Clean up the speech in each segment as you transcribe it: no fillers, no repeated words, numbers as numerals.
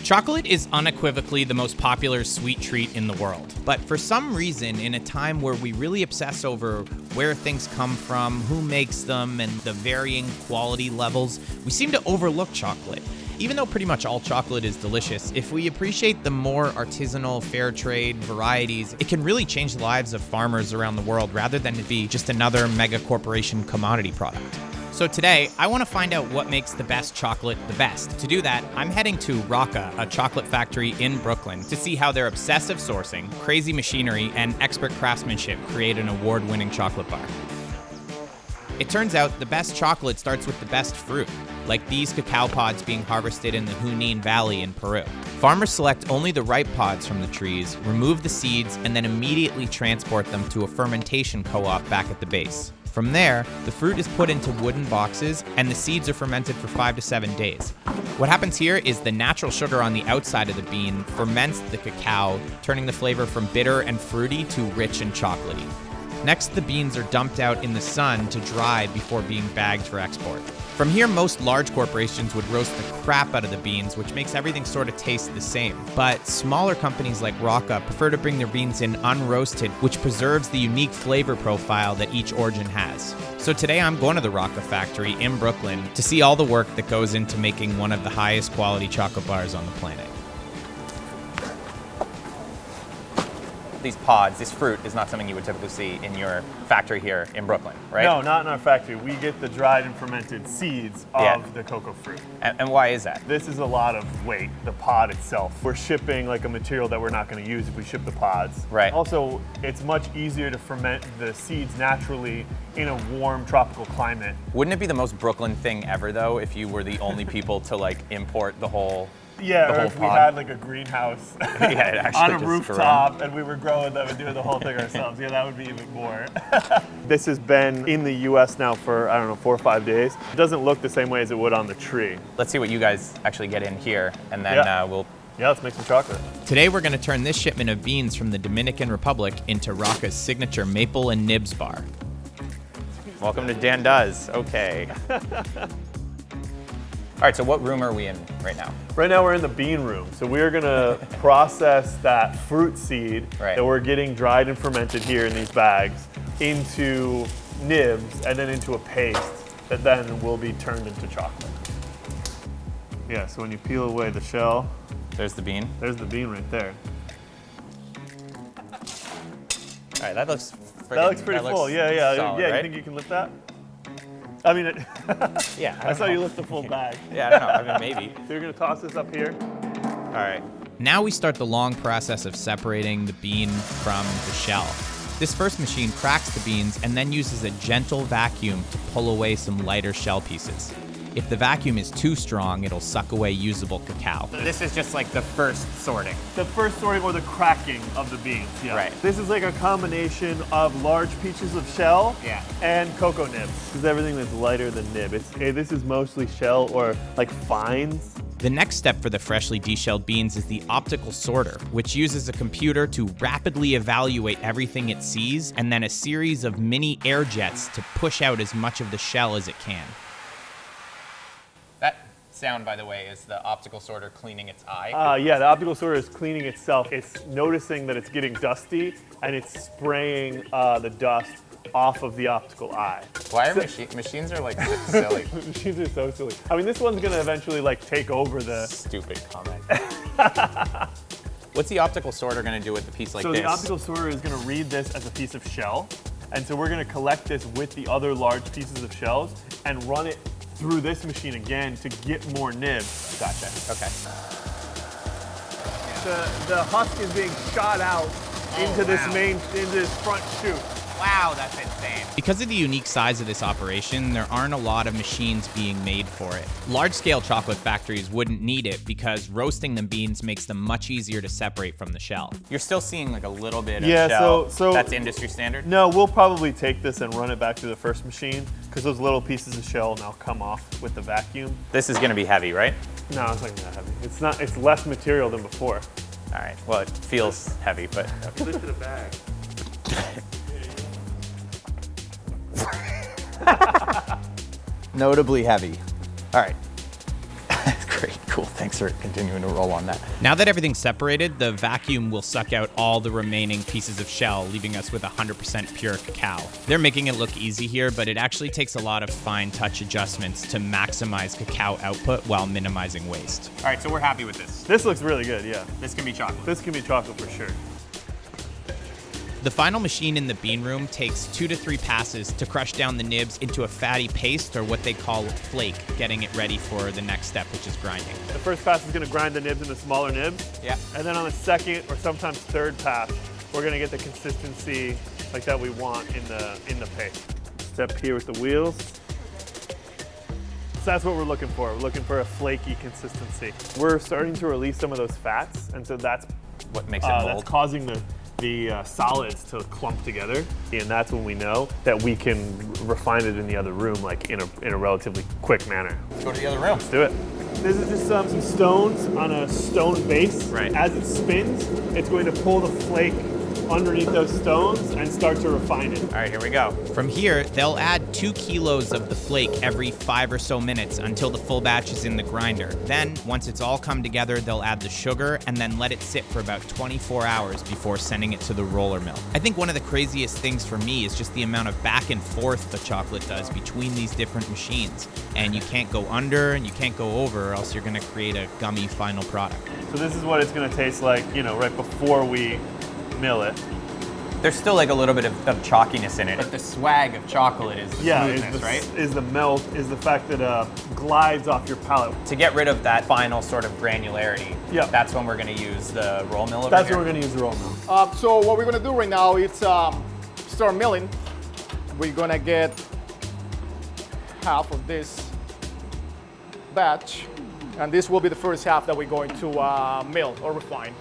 Chocolate is unequivocally the most popular sweet treat in the world. But for some reason, in a time where we really obsess over where things come from, who makes them, and the varying quality levels, we seem to overlook chocolate. Even though pretty much all chocolate is delicious, if we appreciate the more artisanal, fair trade varieties, it can really change the lives of farmers around the world rather than to be just another mega corporation commodity product. So today, I want to find out what makes the best chocolate the best. To do that, I'm heading to Raaka, a chocolate factory in Brooklyn, to see how their obsessive sourcing, crazy machinery, and expert craftsmanship create an award-winning chocolate bar. It turns out the best chocolate starts with the best fruit, like these cacao pods being harvested in the Junín Valley in Peru. Farmers select only the ripe pods from the trees, remove the seeds, and then immediately transport them to a fermentation co-op back at the base. From there, the fruit is put into wooden boxes, and the seeds are fermented for 5 to 7 days. What happens here is the natural sugar on the outside of the bean ferments the cacao, turning the flavor from bitter and fruity to rich and chocolatey. Next, the beans are dumped out in the sun to dry before being bagged for export. From here, most large corporations would roast the crap out of the beans, which makes everything sort of taste the same. But smaller companies like Raaka prefer to bring their beans in unroasted, which preserves the unique flavor profile that each origin has. So today I'm going to the Raaka factory in Brooklyn to see all the work that goes into making one of the highest quality chocolate bars on the planet. These pods, this fruit is not something you would typically see in your factory here in Brooklyn, right? No, not in our factory. We get the dried and fermented seeds of the cocoa fruit. And why is that? This is a lot of weight, the pod itself. We're shipping like a material that we're not going to use if we ship the pods. Right. Also, it's much easier to ferment the seeds naturally in a warm tropical climate. Wouldn't it be the most Brooklyn thing ever though if you were the only people to like import the whole Yeah, the or whole if we pod? had like a greenhouse Yeah, it actually on a just rooftop and we were growing them and doing the whole thing ourselves. Yeah, that would be even more. This has been in the US now for, I don't know, 4 or 5 days. It doesn't look the same way as it would on the tree. Let's see what you guys actually get in here, and then we'll... Yeah, let's make some chocolate. Today we're going to turn this shipment of beans from the Dominican Republic into Raaka's signature maple and nibs bar. Welcome to Dan Does. Okay. All right, so what room are we in right now? Right now we're in the bean room. So we're gonna process that fruit seed that we're getting dried and fermented here in these bags into nibs and then into a paste that then will be turned into chocolate. Yeah, so when you peel away the shell, there's the bean. There's the bean right there. All right, that looks pretty full. Yeah. Solid, yeah, right? You think you can lift that? I mean, yeah. I saw you lift the full bag. Yeah, I don't know. I mean, maybe. So you're gonna toss this up here. All right. Now we start the long process of separating the bean from the shell. This first machine cracks the beans and then uses a gentle vacuum to pull away some lighter shell pieces. If the vacuum is too strong, it'll suck away usable cacao. This is just like the first sorting. The first sorting or the cracking of the beans, yeah. Right. This is like a combination of large pieces of shell and cocoa nibs. This is everything that's lighter than nib. This is mostly shell or like fines. The next step for the freshly deshelled beans is the optical sorter, which uses a computer to rapidly evaluate everything it sees and then a series of mini air jets to push out as much of the shell as it can. That sound, by the way, is the optical sorter cleaning its eye. Yeah, the optical sorter is cleaning itself. It's noticing that it's getting dusty and it's spraying the dust off of the optical eye. Why are machines are like silly? Machines are so silly. I mean, this one's gonna eventually like take over the... Stupid comment. What's the optical sorter gonna do with a piece like this? So the optical sorter is gonna read this as a piece of shell. And so we're gonna collect this with the other large pieces of shells and run it through this machine again to get more nibs. Gotcha, okay. The husk is being shot out into this front chute. Wow, that's insane. Because of the unique size of this operation, there aren't a lot of machines being made for it. Large-scale chocolate factories wouldn't need it because roasting the beans makes them much easier to separate from the shell. You're still seeing like a little bit of shell. So that's industry standard? No, we'll probably take this and run it back through the first machine because those little pieces of shell now come off with the vacuum. This is gonna be heavy, right? No, it's not that heavy. It's not. It's less material than before. All right, well, it feels heavy, but... Put it in a bag. Notably heavy. All right. Great, cool. Thanks for continuing to roll on that. Now that everything's separated, the vacuum will suck out all the remaining pieces of shell, leaving us with 100% pure cacao. They're making it look easy here, but it actually takes a lot of fine touch adjustments to maximize cacao output while minimizing waste. All right, so we're happy with this. This looks really good, yeah. This can be chocolate. This can be chocolate for sure. The final machine in the bean room takes 2 to 3 passes to crush down the nibs into a fatty paste, or what they call flake, getting it ready for the next step, which is grinding. The first pass is going to grind the nibs into smaller nibs. Yeah. And then on the second or sometimes third pass, we're going to get the consistency like that we want in the paste. Step here with the wheels. So that's what we're looking for. We're looking for a flaky consistency. We're starting to release some of those fats, and so that's what makes it mold. That's causing the solids to clump together, and that's when we know that we can refine it in the other room, like in a relatively quick manner. Let's go to the other room. Let's do it. This is just some stones on a stone base. Right. As it spins, it's going to pull the flake underneath those stones and start to refine it. All right, here we go. From here, they'll add 2 kilos of the flake every 5 or so minutes until the full batch is in the grinder. Then, once it's all come together, they'll add the sugar and then let it sit for about 24 hours before sending it to the roller mill. I think one of the craziest things for me is just the amount of back and forth the chocolate does between these different machines. And you can't go under and you can't go over, or else you're gonna create a gummy final product. So this is what it's gonna taste like, right before we mill it. There's still like a little bit of chalkiness in it, but the swag of chocolate is the smoothness, right? Is the melt, is the fact that it glides off your palate. To get rid of that final sort of granularity, that's when we're going to use the roll mill over That's here. when we're going to use the roll mill. So what we're going to do right now is start milling. We're going to get half of this batch, and this will be the first half that we're going to mill or refine.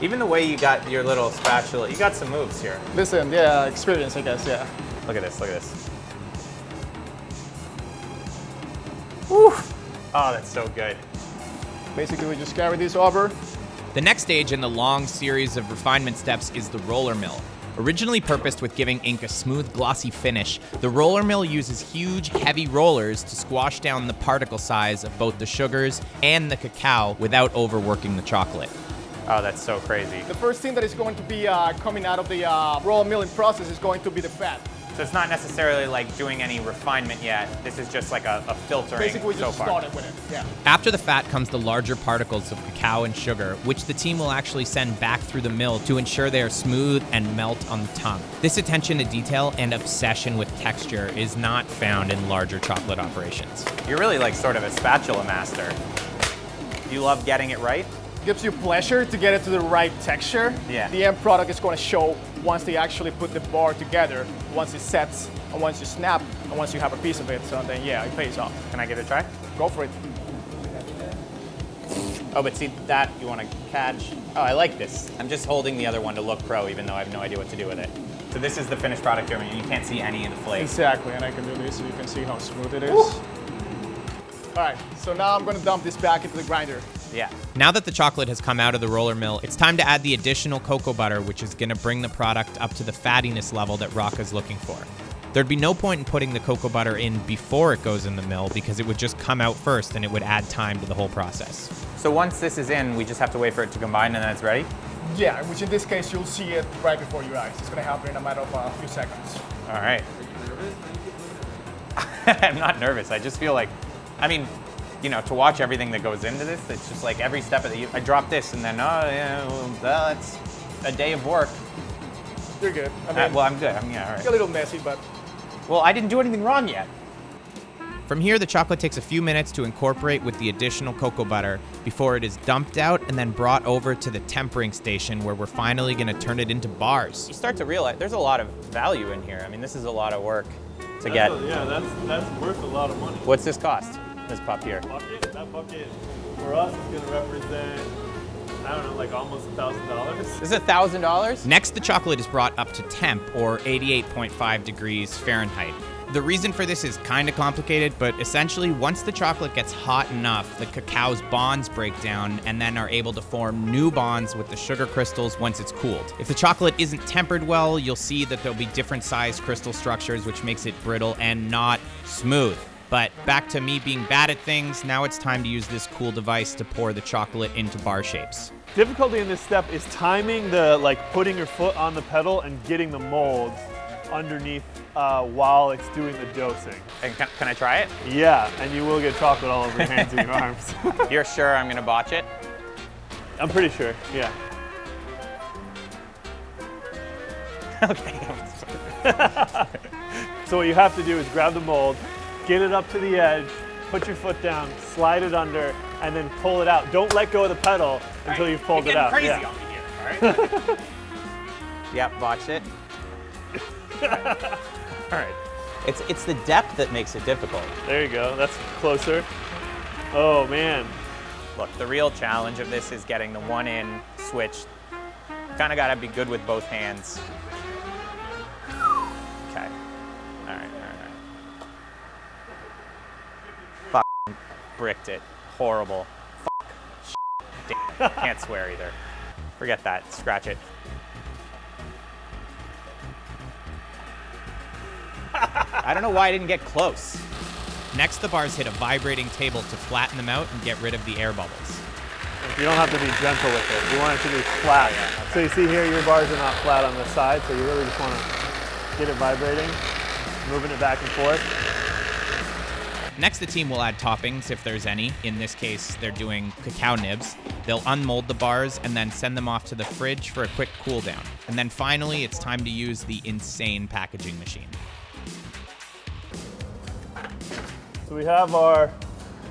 Even the way you got your little spatula, you got some moves here. Listen, yeah, experience, I guess, yeah. Look at this, look at this. Woo! Oh, that's so good. Basically, we just carry this over. The next stage in the long series of refinement steps is the roller mill. Originally purposed with giving ink a smooth, glossy finish, the roller mill uses huge, heavy rollers to squash down the particle size of both the sugars and the cacao without overworking the chocolate. Oh, that's so crazy. The first thing that is going to be coming out of the roller milling process is going to be the fat. So it's not necessarily like doing any refinement yet. This is just like a filtering Basically, we so just far. started with it, yeah. After the fat comes the larger particles of cacao and sugar, which the team will actually send back through the mill to ensure they are smooth and melt on the tongue. This attention to detail and obsession with texture is not found in larger chocolate operations. You're really like sort of a spatula master. You love getting it right? Gives you pleasure to get it to the right texture. Yeah. The end product is going to show once they actually put the bar together, once it sets, and once you snap, and once you have a piece of it, so then yeah, it pays off. Can I give it a try? Go for it. Oh, but see, that you want to catch. Oh, I like this. I'm just holding the other one to look pro, even though I have no idea what to do with it. So this is the finished product here, and you can't see any of the flakes. Exactly, and I can do this so you can see how smooth it is. Woo. All right, so now I'm going to dump this back into the grinder. Yeah. Now that the chocolate has come out of the roller mill, it's time to add the additional cocoa butter, which is going to bring the product up to the fattiness level that Raaka's looking for. There'd be no point in putting the cocoa butter in before it goes in the mill because it would just come out first and it would add time to the whole process. So once this is in, we just have to wait for it to combine and then it's ready? Yeah, which in this case, you'll see it right before your eyes. It's going to happen in a matter of a few seconds. All right. I'm not nervous. I just feel like, I mean, to watch everything that goes into this, it's just like every step of I drop this and then, that's a day of work. You're good. I mean, well, I'm good. All right. It's a little messy, but... Well, I didn't do anything wrong yet. From here, the chocolate takes a few minutes to incorporate with the additional cocoa butter before it is dumped out and then brought over to the tempering station where we're finally going to turn it into bars. You start to realize there's a lot of value in here. I mean, this is a lot of work to get. Yeah, that's worth a lot of money. What's this cost? This pup here. That bucket for us is going to represent, I don't know, like almost $1,000. This is $1,000? Next, the chocolate is brought up to temp, or 88.5 degrees Fahrenheit. The reason for this is kind of complicated, but essentially once the chocolate gets hot enough, the cacao's bonds break down and then are able to form new bonds with the sugar crystals once it's cooled. If the chocolate isn't tempered well, you'll see that there'll be different sized crystal structures, which makes it brittle and not smooth. But back to me being bad at things, now it's time to use this cool device to pour the chocolate into bar shapes. Difficulty in this step is timing the, putting your foot on the pedal and getting the molds underneath while it's doing the dosing. And can I try it? Yeah, and you will get chocolate all over your hands and your arms. You're sure I'm gonna botch it? I'm pretty sure, yeah. Okay. So what you have to do is grab the mold, get it up to the edge, put your foot down, slide it under, and then pull it out. Don't let go of the pedal until you've pulled it out. Crazy on me here, all right? Yep, botched it. All right. It's the depth that makes it difficult. There you go, that's closer. Oh man. Look, the real challenge of this is getting the one in switch. Kind of got to be good with both hands. Okay. All right. Fuck. Bricked it. Horrible. Fuck. Damn. Can't swear either. Forget that. Scratch it. I don't know why I didn't get close. Next, the bars hit a vibrating table to flatten them out and get rid of the air bubbles. You don't have to be gentle with it. You want it to be flat. Yeah, okay. So you see here, your bars are not flat on the side, so you really just want to get it vibrating, moving it back and forth. Next, the team will add toppings, if there's any. In this case, they're doing cacao nibs. They'll unmold the bars and then send them off to the fridge for a quick cool down. And then finally, it's time to use the insane packaging machine. So we have our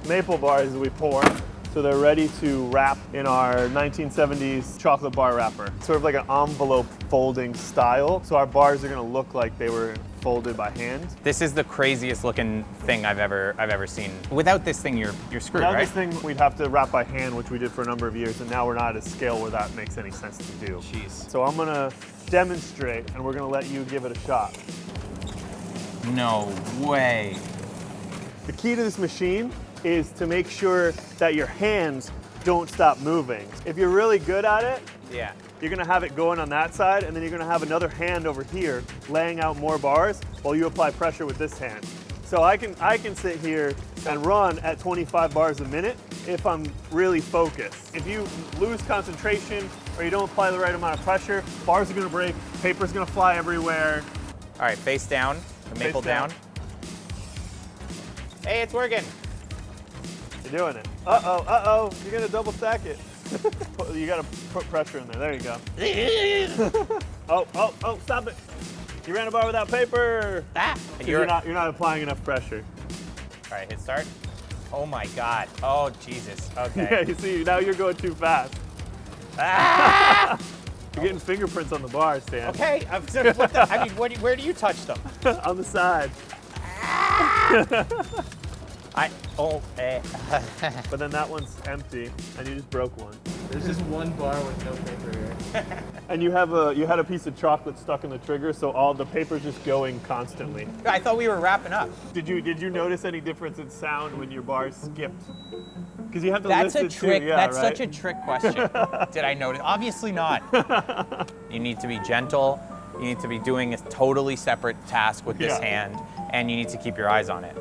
maple bars that we pour. So they're ready to wrap in our 1970s chocolate bar wrapper. Sort of like an envelope folding style. So our bars are gonna look like they were folded by hand. This is the craziest looking thing I've ever seen. Without this thing, you're screwed, Without right? this thing, we'd have to wrap by hand, which we did for a number of years, and now we're not at a scale where that makes any sense to do. Jeez. So I'm gonna demonstrate, and we're gonna let you give it a shot. No way. The key to this machine is to make sure that your hands don't stop moving. If you're really good at it, Yeah. you're gonna have it going on that side, and then you're gonna have another hand over here laying out more bars while you apply pressure with this hand. So I can sit here and run at 25 bars a minute if I'm really focused. If you lose concentration or you don't apply the right amount of pressure, bars are gonna break, paper's gonna fly everywhere. All right, face down, the maple Face down. down. Hey, it's working. You're doing it. Uh-oh, you're gonna double stack it. You gotta put pressure in there, there you go. Oh, stop it. You ran a bar without paper. Ah, 'Cause you're not applying enough pressure. All right, hit start. Oh my God. Oh Jesus. Yeah, Okay. you see, now you're going too fast. Ah! You're getting fingerprints on the bars, Dan. Okay. Where do you touch them? On the side. But then that one's empty, and you just broke one. There's just one bar with no paper here. And you had a piece of chocolate stuck in the trigger, so all the paper's just going constantly. I thought we were wrapping up. Did you notice any difference in sound when your bars skipped? Because you have to That's listen a trick. too. Yeah, That's right? such a trick question. Did I notice? Obviously not. You need to be gentle. You need to be doing a totally separate task with this Yeah. hand, and you need to keep your eyes on it.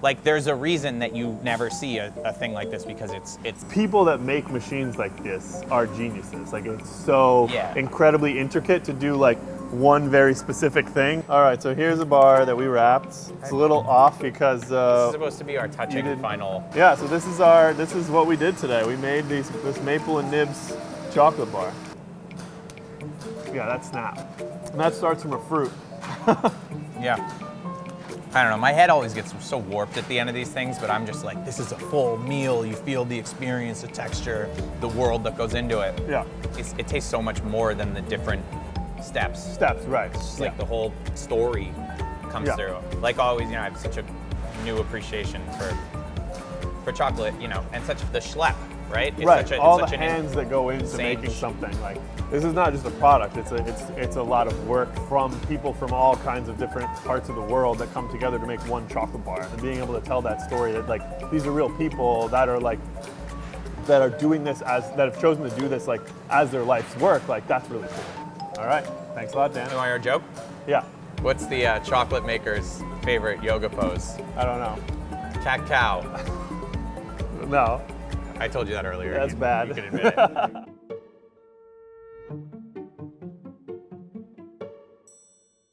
Like, there's a reason that you never see a thing like this, because it's People that make machines like this are geniuses. Like, it's so Yeah. incredibly intricate to do like one very specific thing. All right, so here's a bar that we wrapped. It's a little off because this is supposed to be our touching final. yeah, so this is what we did today. We made this maple and nibs chocolate bar. Yeah, that snap. And that starts from a fruit. Yeah. I don't know, my head always gets so warped at the end of these things, but I'm just like, this is a full meal. You feel the experience, the texture, the world that goes into it. Yeah. It tastes so much more than the different steps. Steps, right. It's just like the whole story comes Yeah. through. Like always, I have such a new appreciation for chocolate, and such the schlep, right? It's Right, such all it's the such an hands that go into insane making something. Like, this is not just a product, it's a lot of work from people from all kinds of different parts of the world that come together to make one chocolate bar. And being able to tell that story that like these are real people that are doing this that have chosen to do this like as their life's work, like that's really cool. All right, thanks a lot, Dan. You want your joke? Yeah, What's the chocolate maker's favorite yoga pose? I don't know. Cacao. No. I told you that earlier. That's bad. You can admit it.